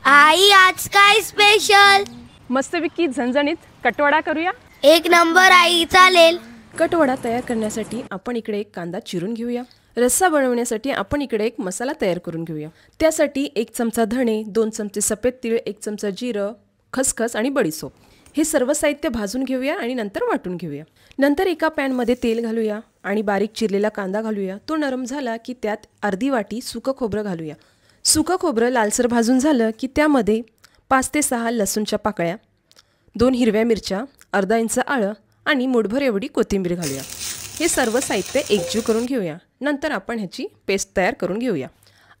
आई आज काय स्पेशल? मस्तपैकी झणझणीत कटवडा करूया। एक नंबर आई, चालेल। कटवडा तयार करण्यासाठी आपण इकडे एक कांदा चिरून घेऊया। रस्सा बनवण्यासाठी आपण इकडे एक मसाला तयार करून घेऊया। त्यासाठी 1 चमचा धणे, 2 चमचे सफेद तीळ, 1 चमचा जिरं, खसखस आणि बडीशेप हे सर्व साहित्य भाजून घेऊया आणि नंतर वाटून घेऊया। नंतर एका पॅन मध्ये तेल घालूया आणि बारीक चिरलेला कांदा घालूया। तो नरम झाला की त्यात अर्धी वाटी सुकं खोबरं घालूया। सुकं खोबरं लालसर भाजून झालं की त्यामध्ये 5 ते 6 लसूणच्या पाकळ्या, 2 हिरव्या मिरच्या, अर्धा इंच आलं आणि मुठभर एवढी कोथिंबीर घालूया। हे सर्व साहित्य एकजीव करून घेऊया। नंतर आपण ह्याची पेस्ट तयार करून घेऊया।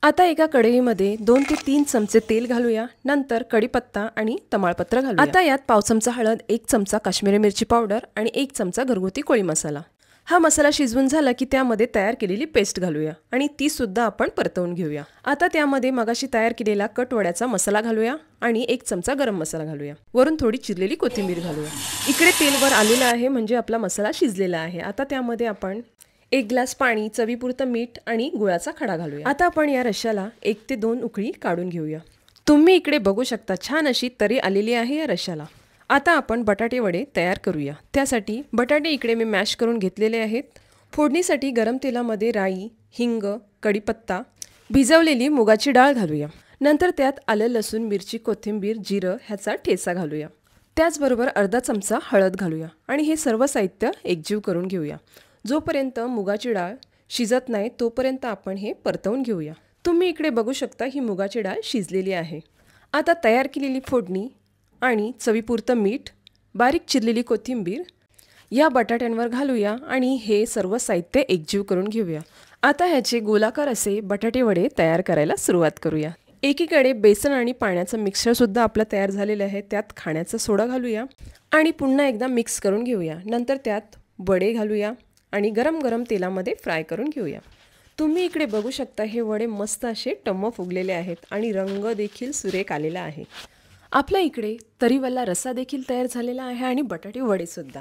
आता एका कढईमध्ये 2 ते 3 चमचे तेल घालूया। नंतर कढीपत्ता आणि तमालपत्र घालूया। आता यात पाव चमचा हळद, 1 चमचा काश्मीरी मिरची पावडर आणि 1 चमचा घरगुती कोळी मसाला। हा मसाला शिजवून झाला की त्यामध्ये तयार केलेली पेस्ट घालूया आणि ती सुद्धा आपण परतवून घेऊया। आता त्यामध्ये मगाशी तयार केलेला कटवड्याचा मसाला घालूया आणि 1 चमचा गरम मसाला घालूया। वरून थोडी चिरलेली कोथिंबीर घालूया। इकडे तेल वर आलेलं आहे म्हणजे आपला मसाला शिजलेला आहे। आता त्यामध्ये आपण 1 ग्लास पाणी, चवीपुरतं मीठ आणि गुळाचा खडा घालूया। आता आपण या रश्श्याला 1 ते 2 उकळी काढून घेऊया। तुम्ही इकडे बघू शकता छान अशी तरी आलेली आहे या रश्श्याला। आता आपण बटाटे वडे तयार करूया। त्यासाठी बटाटे इकडे मी मॅश करून घेतलेले आहेत। फोडणीसाठी गरम तेलामध्ये राई, हिंग, कढीपत्ता, भिजवलेली मुगाची डाळ घालूया। नंतर त्यात आलं, लसूण, मिरची, कोथिंबीर, जिरं ह्याचा ठेचा घालूया। त्याचबरोबर अर्धा चमचा हळद घालूया आणि हे सर्व साहित्य एकजीव करून घेऊया। जोपर्यंत मुगाची डाळ शिजत नाही तोपर्यंत आपण हे परतवून घेऊया। तुम्ही इकडे बघू शकता ही मुगाची डाळ शिजलेली आहे। आता तयार केलेली फोडणी आणि चवीपुरतं मीठ, बारीक चिरलेली कोथिंबीर या बटाट्यांवर घालूया आणि हे सर्व साहित्य एकजीव करून घेऊया। आता ह्याचे गोलाकार असे बटाटे वडे तयार करायला सुरुवात करूया। एकीकडे बेसन आणि पाण्याचं मिक्सचर सुद्धा आपलं तयार झालेलं आहे। त्यात खाण्याचा सोडा घालूया आणि पुन्हा एकदा मिक्स करून घेऊया। नंतर त्यात वडे घालूया आणि गरम गरम तेलामध्ये फ्राय करून घेऊया। तुम्ही इकडे बघू शकता हे वडे मस्त असे टम्म फुगलेले आहेत आणि रंग देखील सुरेख आलेला आहे। आपल्या इकडे तरीवाला रस्सा देखील तयार झालेला आहे आणि बटाटे वडे सुद्धा।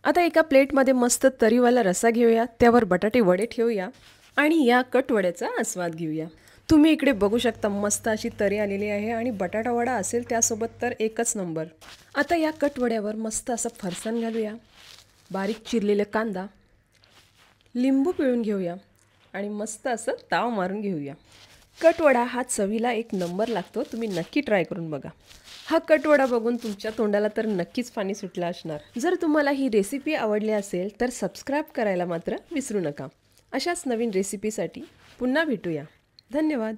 आता एका प्लेटमध्ये मस्त तरीवाला रस्सा घेऊया, त्यावर बटाटे वडे ठेवूया आणि या कटवड्याचा आस्वाद घेऊया। तुम्ही इकडे बघू शकता मस्त अशी तरी आलेली आहे आणि बटाटा वडा असेल त्यासोबत तर एकच नंबर। आता या कटवड्यावर मस्त असं फरसाण घालूया, बारीक चिरलेला कांदा, लिंबू पिळून घेऊया आणि मस्त असं ताव मारून घेऊया। कटवडा हा चवीला एक नंबर लागतो। तुम्ही नक्की ट्राय करून बघा। हा कटवडा बघून तुमच्या तोंडाला तर नक्कीच पाणी सुटलं असणार। जर तुम्हाला ही रेसिपी आवडली असेल तर सबस्क्राईब करायला मात्र विसरू नका। अशाच नवीन रेसिपीसाठी पुन्हा भेटूया। धन्यवाद।